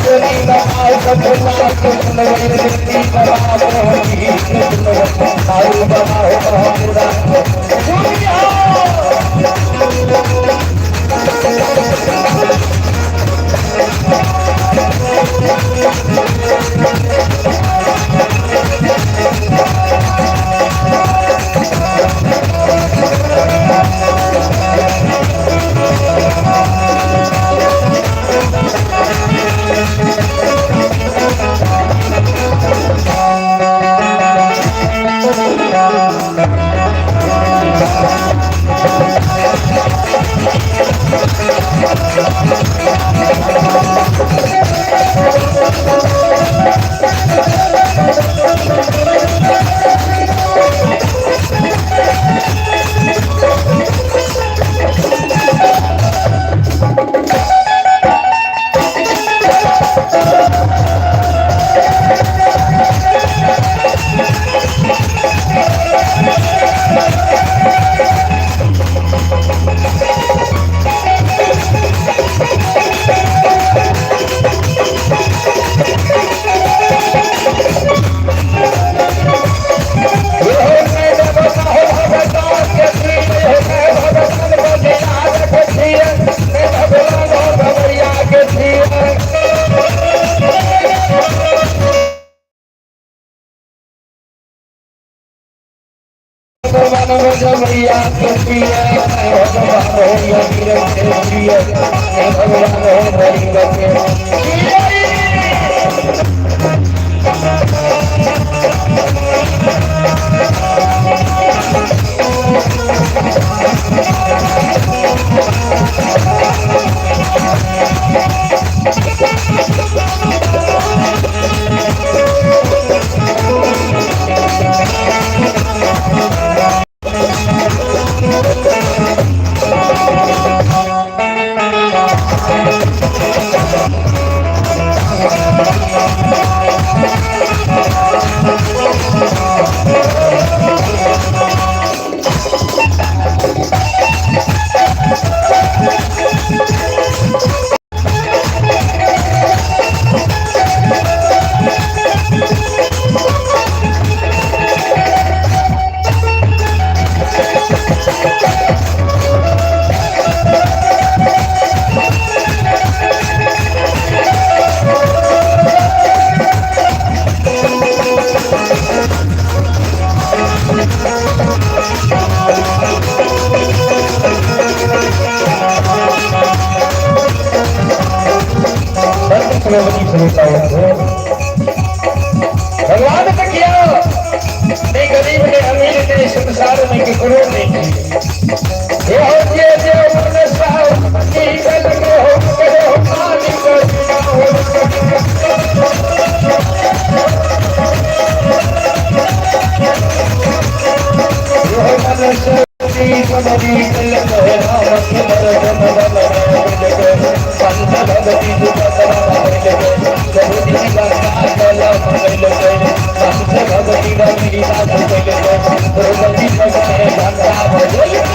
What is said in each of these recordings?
भैया भगवान ने किया नहीं गरीब ने अमीर ने संसार में कि करोड़ नहीं ये होती है जो उन्होंने साहब की गल को हो करे हो मानी को हो ये मन से समझी गल को राम के मरद मदन पंथ भगती दुपतरा जगती गंगा जल पंथ भगती गंगी द्रौपदी भगवान गंगा भजन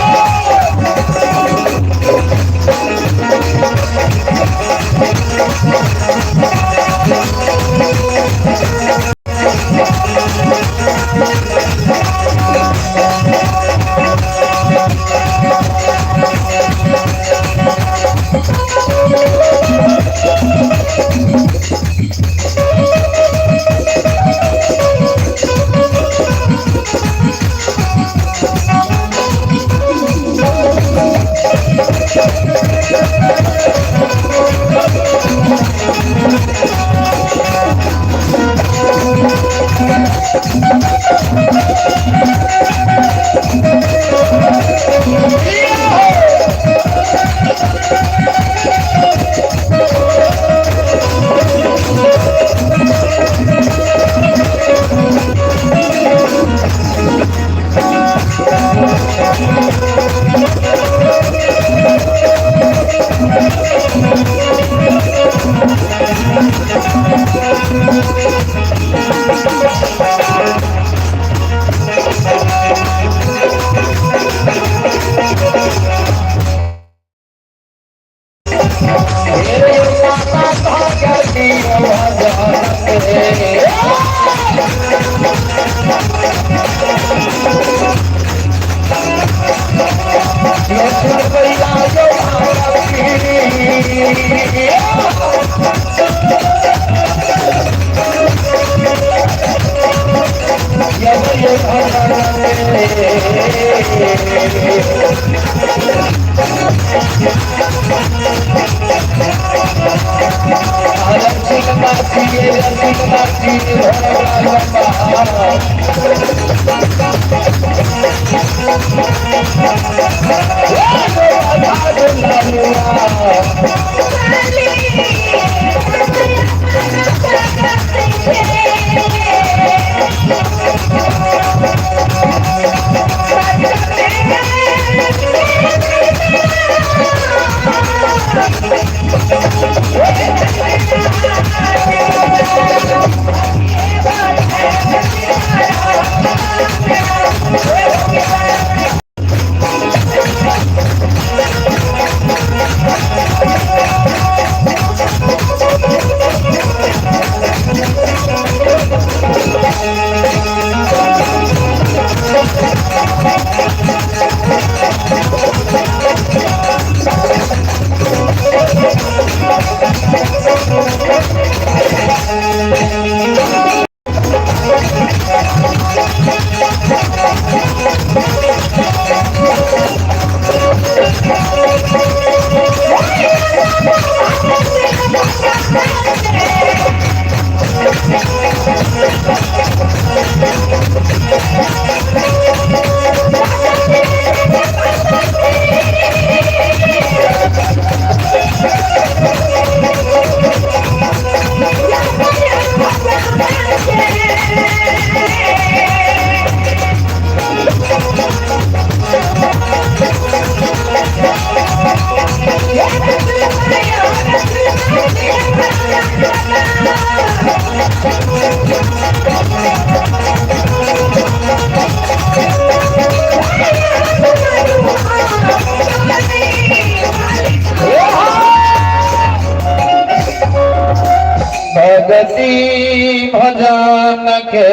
भगति भजन के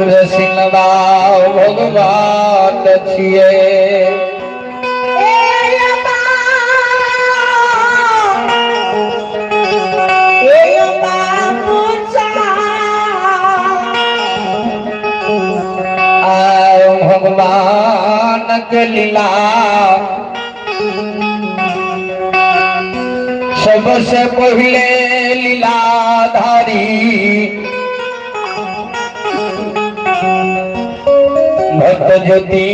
रसिनवा भगवान छिए भगवान के लीला सबसे पहले लीलाधारी भक्त ज्योति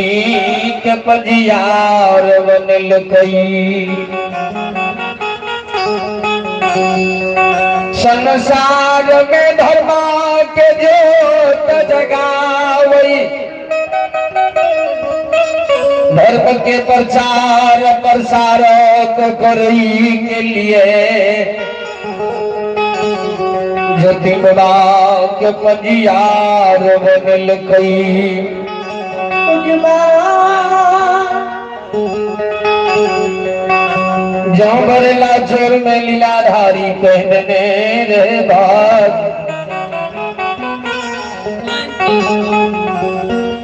के पजियार बनल कई संसार में धर्मा के ज्योत जगावई धर्म के प्रचार प्रसारक करई के लिए ज्योतिर्मया के पजियार बनल कई जो बरेला चोर में लीलाधारी कहने रे बात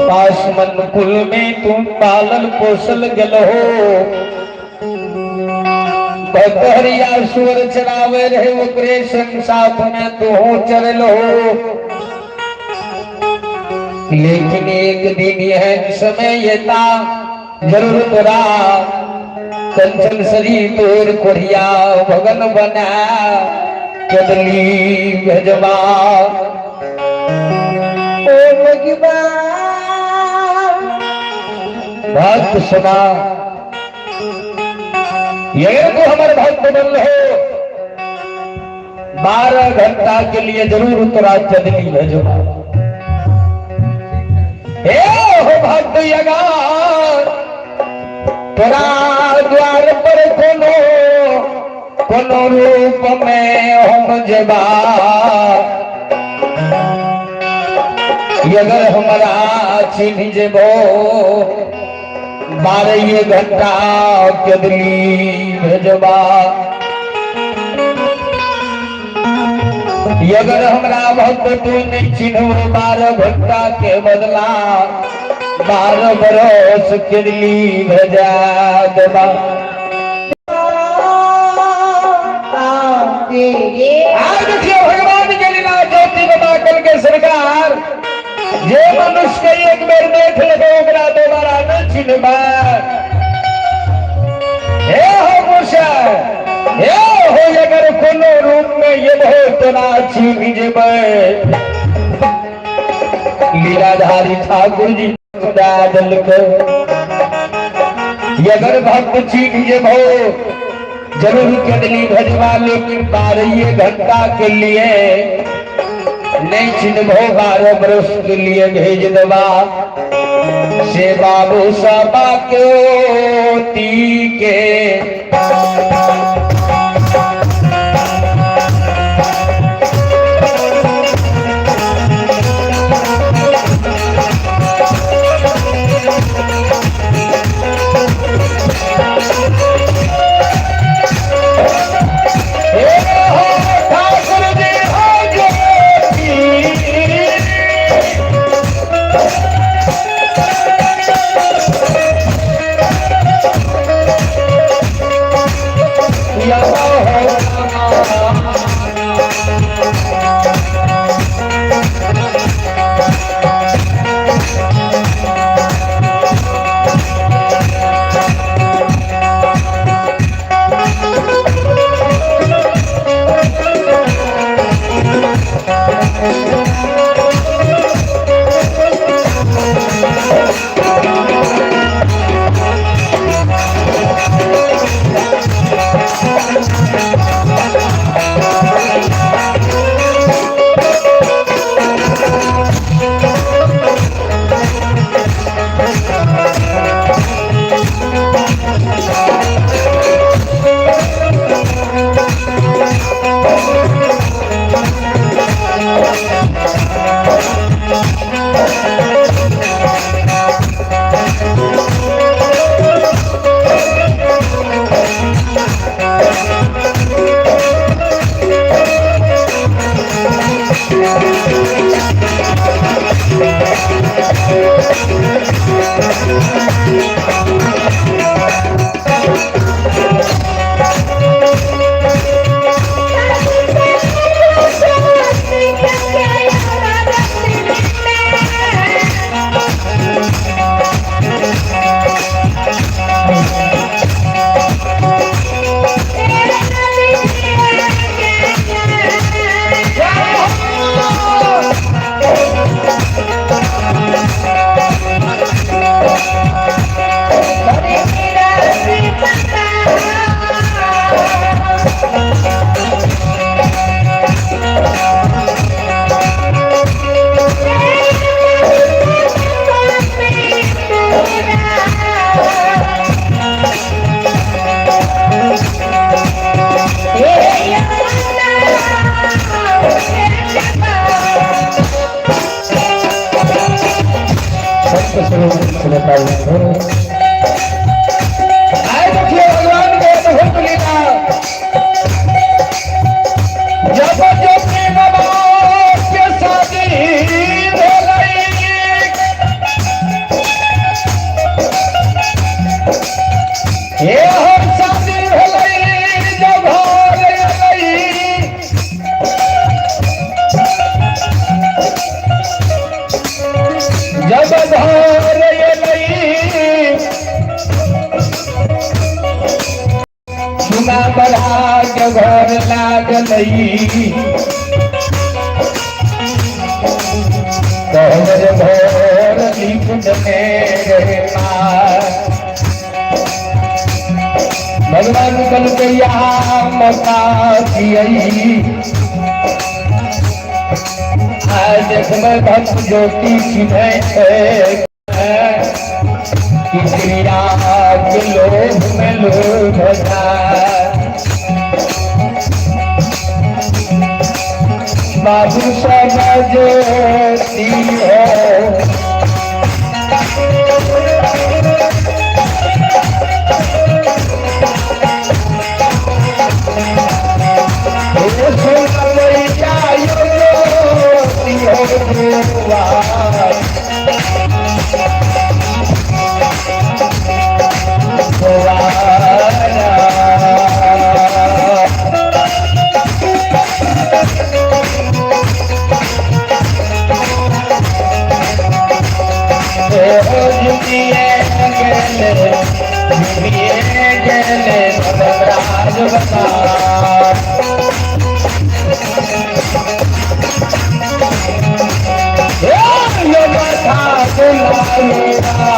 पासमन कुल में तुम पालन पोषल गल हो बकरिया सुअर चरावे रहे ओकरे संग साथ में तू चरल हो लेकिन एक दिन यह समय येता जरूर तोरा कंचन शरीर तोर कोरिया भगन बना कदली भेजवा ओ भगवान भक्त सुना ये तो हमारे भक्त बदल हो 12 घंटा के लिए जरूर तोरा चदली भेजवा हे हो भक्त यगा तोरा द्वार पर कोनो रूप में हम जबा अगर हमारा चिन्ह जेबो 12 घंटा कदली भेजबा अगर हमरा भक्त तू नहीं चिन्ह 12 घंटा के बदला 12 बरस के लिए भेजा देवा। आज देखिए भगवान के लीला ज्योति बता कल के सरकार जे मनुष्य के एक बेर देख ले ओकरा दोबारा न चिन्हबा। हे हो मूसा हे हो अगर कोनो रूप में ये बहुत ना छीन जेबै। लीलाधारी ठाकुर जी दल के अगर भक्त छीन जेबो जरूर कदली भजवा, लेकिन 12 घंटा के लिए नहीं चिन्हबो 12 बरस के लिए भेज देवा। से बाबू सबा के ती के बढ़ा के घर लागल भोर लिखने रहे भगवान कल के यहाँ मौका आज देखने भक्त ज्योति चिन्ह क्रिया के लोभ में लोभ बाबू सब ज्योति हो हो जुटिए गेले जुटिए गेले राज बता यो माथा बुलाएगा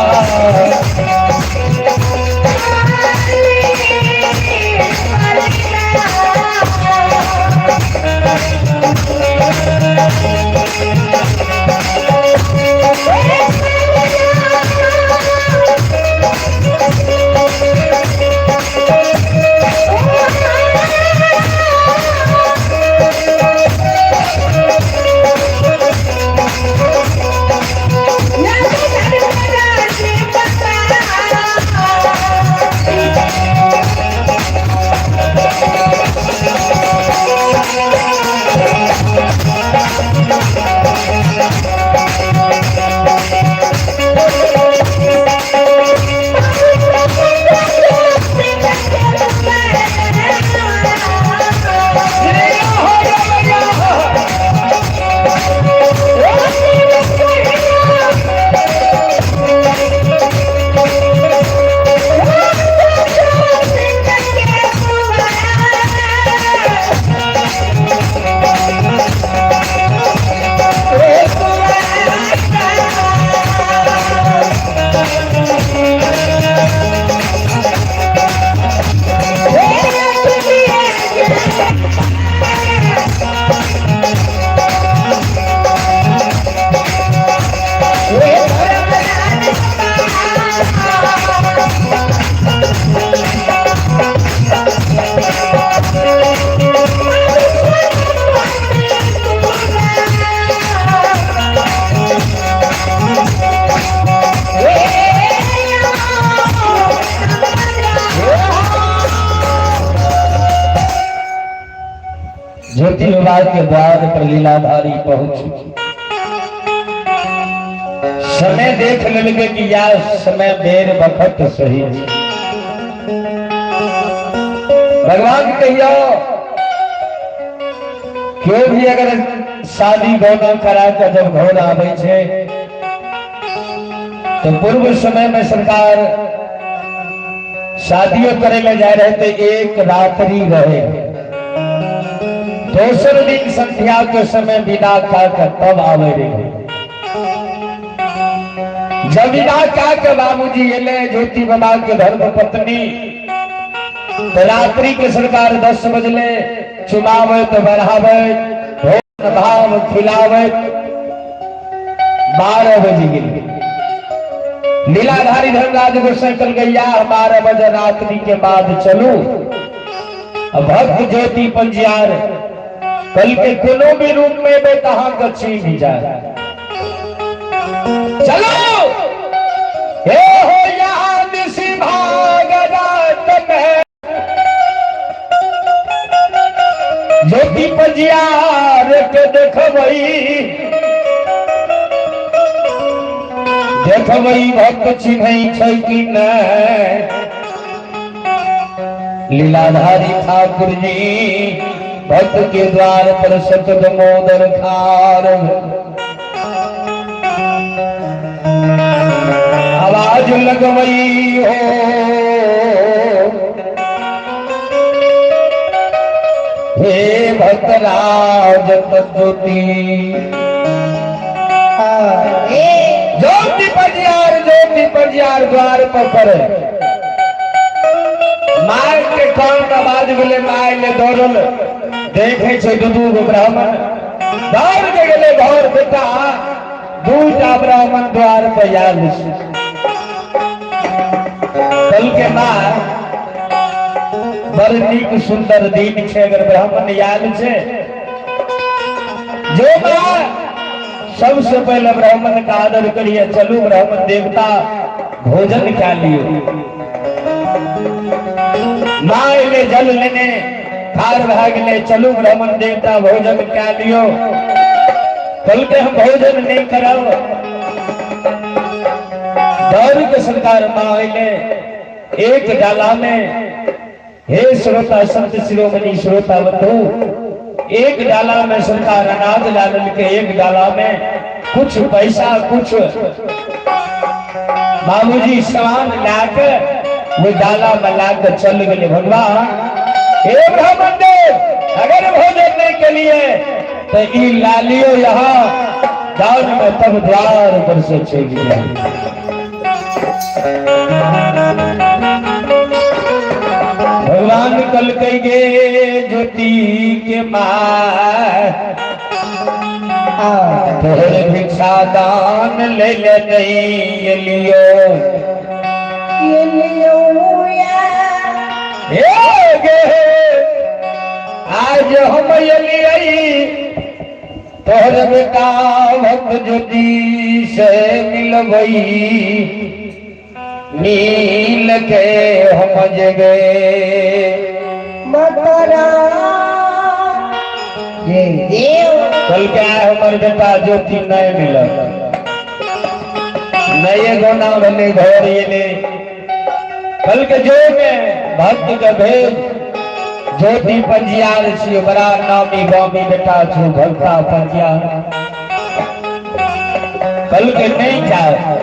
ज्योति विभाग के द्वार पर लीलाधारी पहुंची। समय देख लगे कि या समय देर वक्त सही। भगवान कहियो क्यों भी अगर शादी घोड़ा करा कर जब घोड़ा आवे छे तो पूर्व समय में सरकार शादियों करे ले जा रहे थे, एक रात्रि रहे, दोसर दिन संध्या के समय विदा कर तब आवे रहे। जब विदा के बाबूजी एले ज्योति बाबा के धर्म पत्नी तो रात्रि के सरकार 10 बजले चुमावे तो बढ़ावे भोजन भाव खिलावे 12 बजे गिर लीलाधारी धर्मराज गोसाई कल गैया 12 बजे रात्रि के बाद चलू। भक्त ज्योति पंजियार कल के कोनो भी रूप में बेतहा गच्छी भी जाए चलो हे हो यहाँ निसी भाग रात में ज्योति पंजियार के देखबई भक्त चिन्हई छै कि नहीं। लीलाधारी ठाकुर जी भक्त के द्वार पर सतत मोदर खार आवाज लगवई हो हे भक्तराज ज्योति ज्योति पंजियार द्वार पर माय के कान आवाज बोले माय ले दौड़ल देखे छे दू ब्राह्मण दौड़ के गेले घर बेटा दूटा ब्राह्मण द्वार पर आयल कल के माँ बड़ नीक सुंदर दिन छे अगर ब्राह्मण आयल छे जो माँ सबसे पहले ब्राह्मण का आदर करिए। चलू ब्राह्मण देवता भोजन क्या लियो माँ ले जल लेने खार भाग ले चलू ब्राह्मण देवता भोजन क्या लियो। कल के हम भोजन नहीं कराओ दौड़ के सरकार माँ ले एक डाला में हे श्रोता संत शिरोमणि श्रोता बंधु एक डाला में सरकार अनाज डाल के एक डाला में कुछ पैसा कुछ बाबूजी सामान लाकर वो डाला में लाकर चल गए। भगवान हे ब्राह्मण देव, अगर भोजन नहीं के लिए तो ई लालियो यहाँ दान में तब द्वार पर से चल गया। भगवान कल कहे ज्योति के माँ तोहरे भिक्षा दान ले ले नहीं ये लियो आज हम ये लिए तोहरे बेटा भक्त ज्योति से मिलबई नील के हम जगे कल क्या है हमारे बेटा ज्योति नहीं मिला नए गोना बने घर ये ने कल के जो में भक्त के भेद ज्योति पंजियार छी बड़ा नामी गामी बेटा छू भक्ता पंजियार कल के नहीं जाओ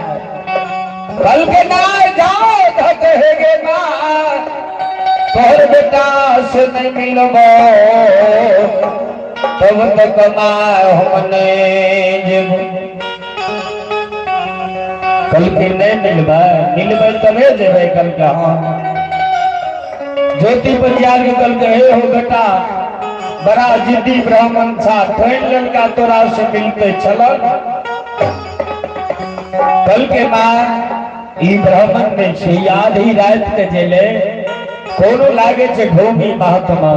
कल के ना जाओ तो कहेगे माँ तोहर बेटा से नहीं मिलबो तब तक हमने जब कल के नहीं मिलबा मिलबे तबे जेबे कल का। ज्योति पंजियार के कल कहे हो बेटा बड़ा जिद्दी ब्राह्मण था ट्रेन लड़का तोरा से मिलते चलो कल के बाद ई ब्राह्मण में छे आधी रात के जेले कोनो लागे छे भूमि महात्मा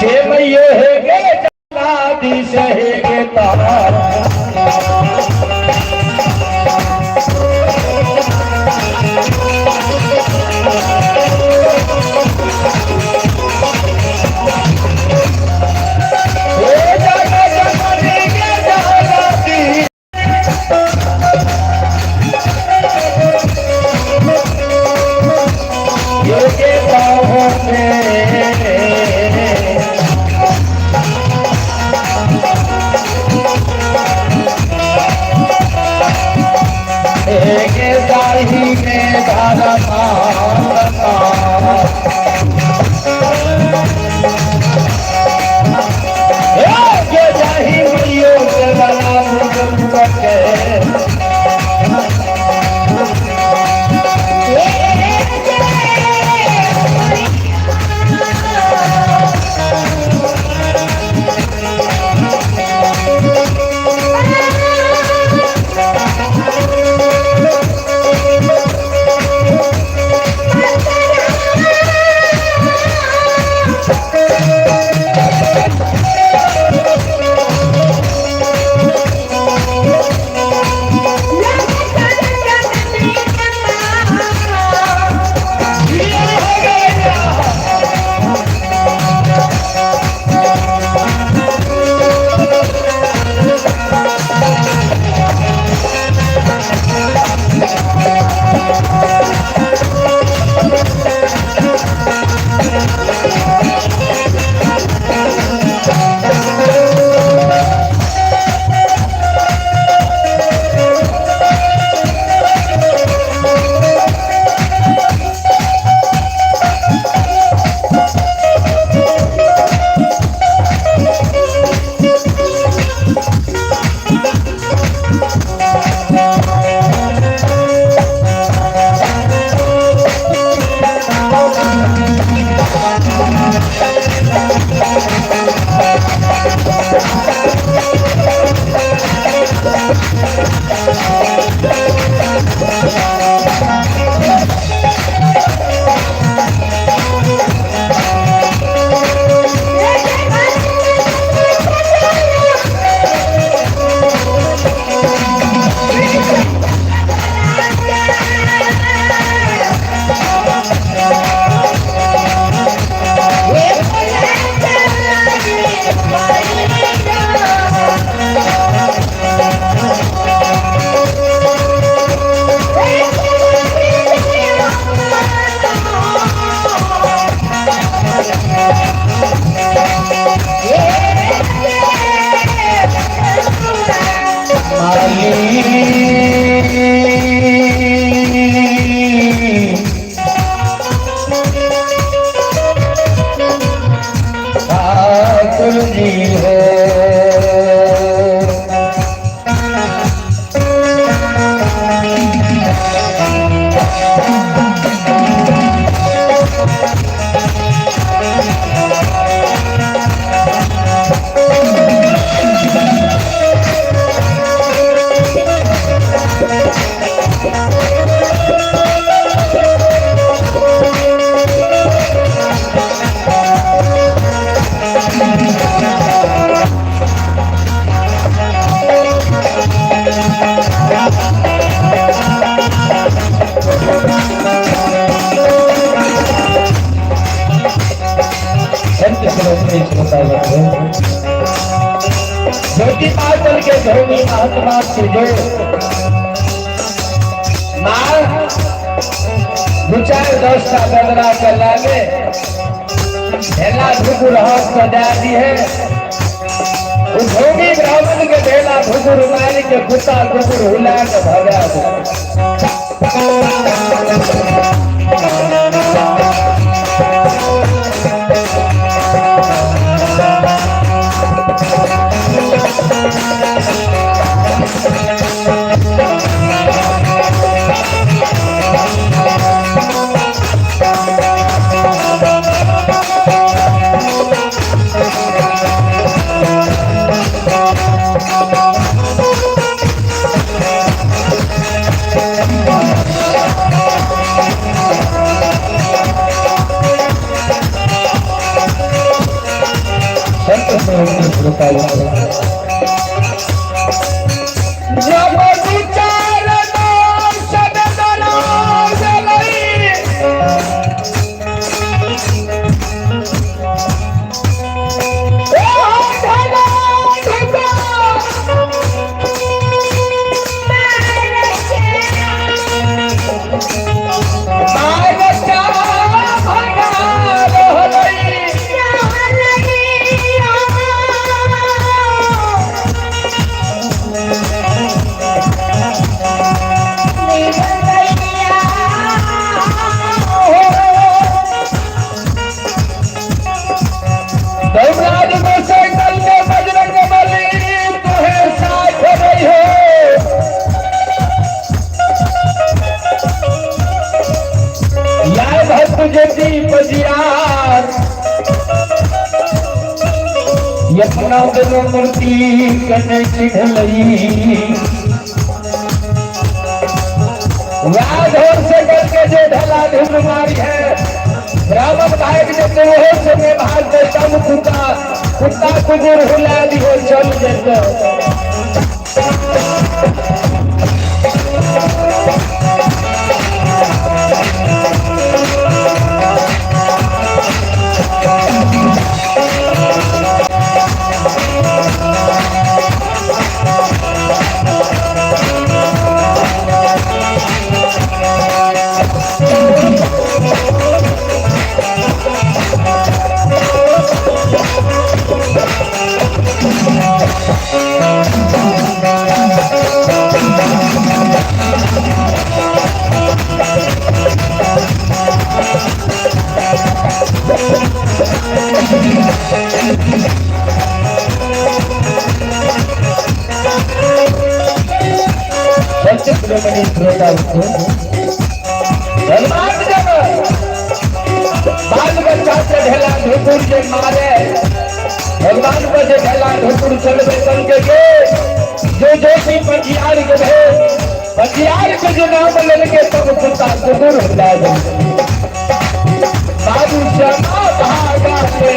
छे मइयो है गे दादी से है गे तारा ठाकुर जी हो। ज्योति पाचल के धर्मी महात्मा जो माँ विचार 10 का बदला कर लागे ढेला धुकुर हाथ सजा दी है। भोगी ब्राह्मण के ढेला धुकुर मारी के कुत्ता कुकुर हुला के भगा दो। जब विचार यमुना दोनों मूर्ति कने चिढ़लई राधोर से करके जो ढला धुन मारी है रावण भाई के तो वो समय भाग दे तब कुत्ता कुकुर हुला दियो चल जेतो। भगवान को ढेला ढोकुर चलबे करके जो दोषी पंजियार के पंजियार के जो नाम लेके तब कुत्ता कुकुर हुला दे बाबू श्यामा भागा से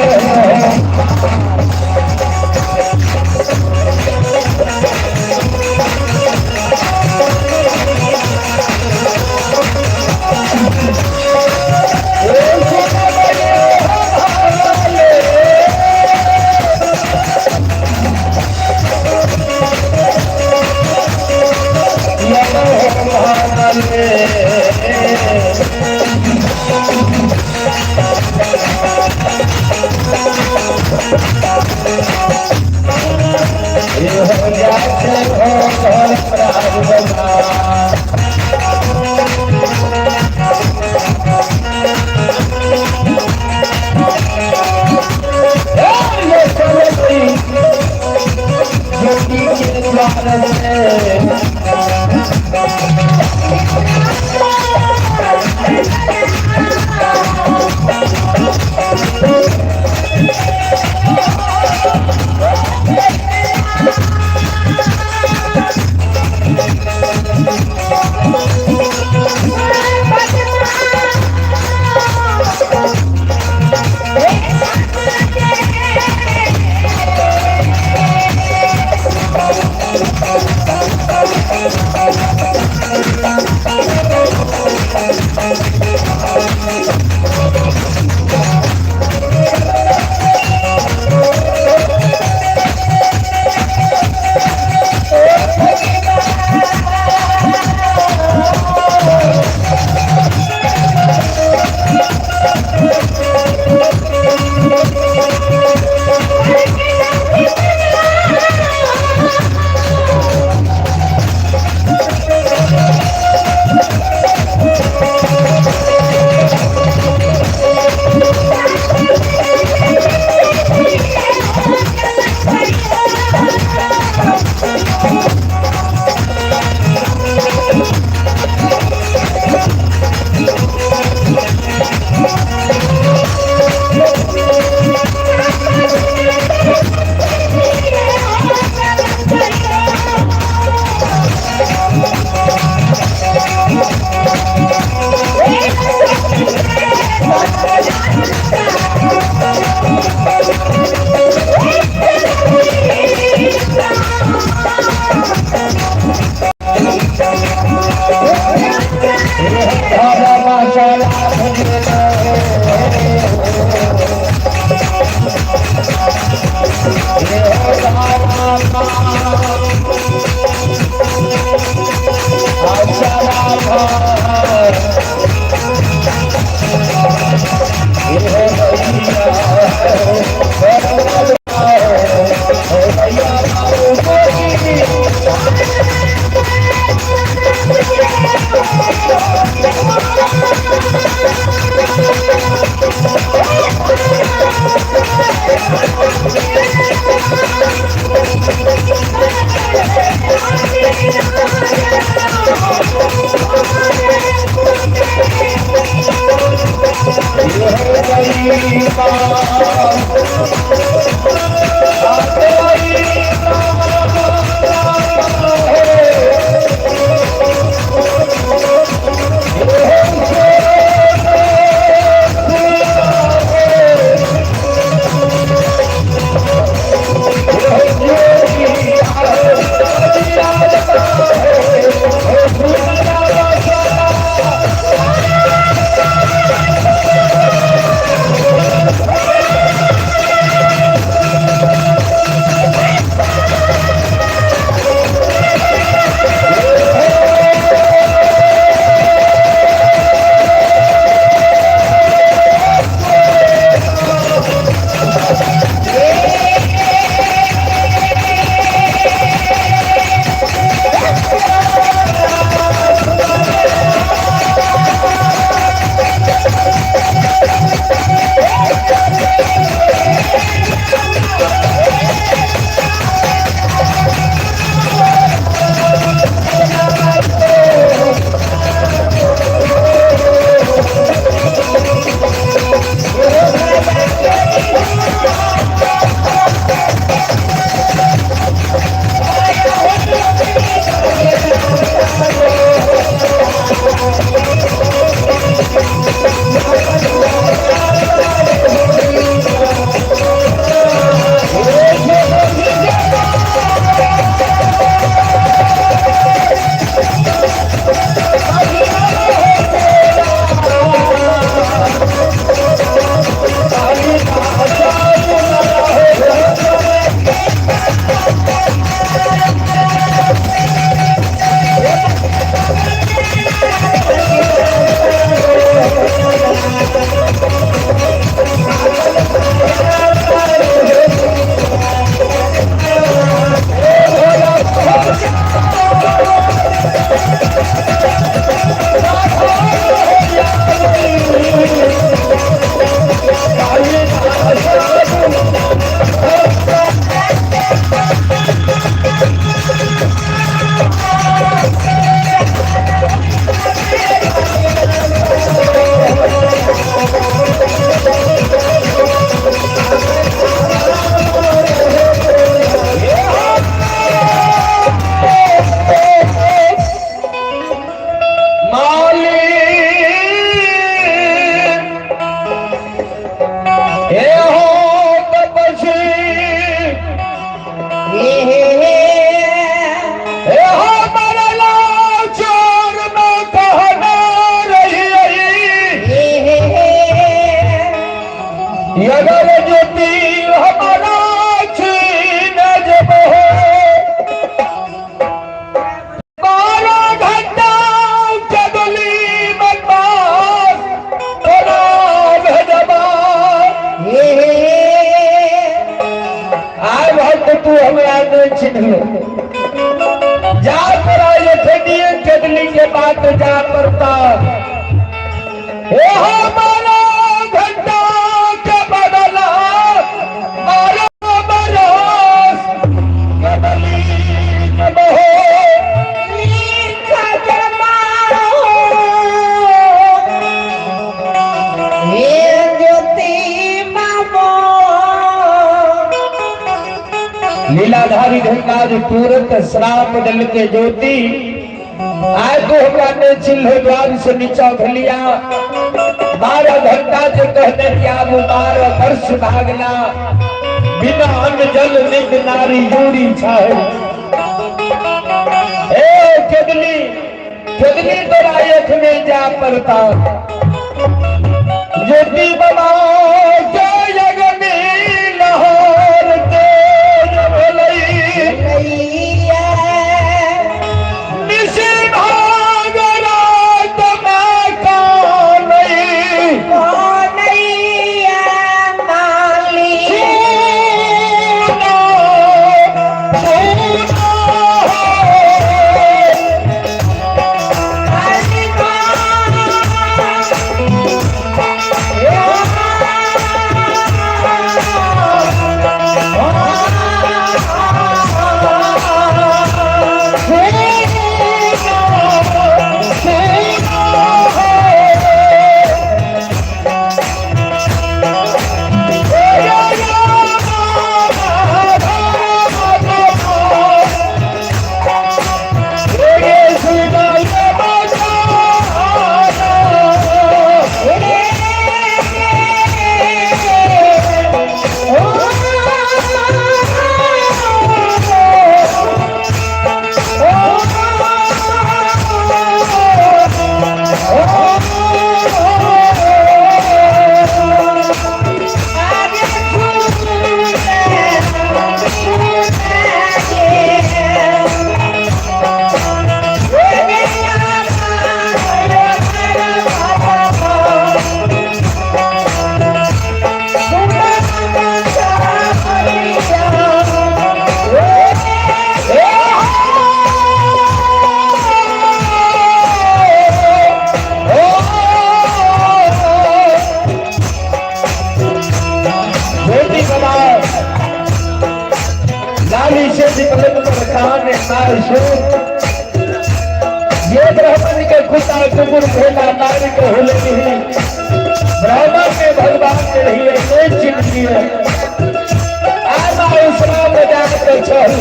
जा पर चटनी के बात जा पड़ता हमारा घंटा के बदला मारो बरस कदली बहो लीलाधारी ढंगाज तुरंत श्राप दल के ज्योति आय को ने चिल्ह द्वार से नीचा भलिया 12 घंटा से कहने की आप 12 वर्ष भागना बिना अन्न जल निक नारी जोड़ी छाए चदली चदली तोरा एक में जा पड़ता ज्योति बाबा जय जगनी लाहौर तेज भलई जी पलक पर खान नाशूर ये ब्राह्मण के खुदा कुकुर भेला नारी को होले नहीं ब्राह्मण के भगवान के रही कोई चिंती है आमा उसरा बजा के चल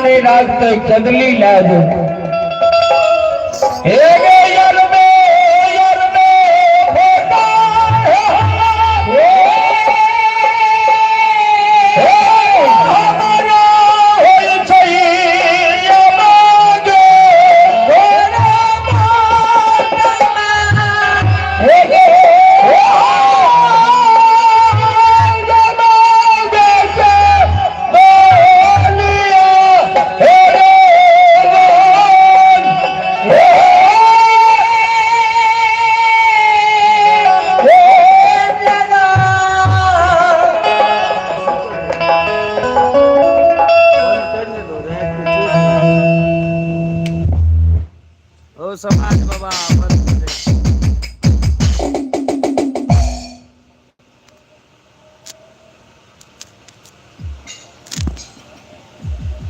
गई रात तक चदली लाज समाज बाबा।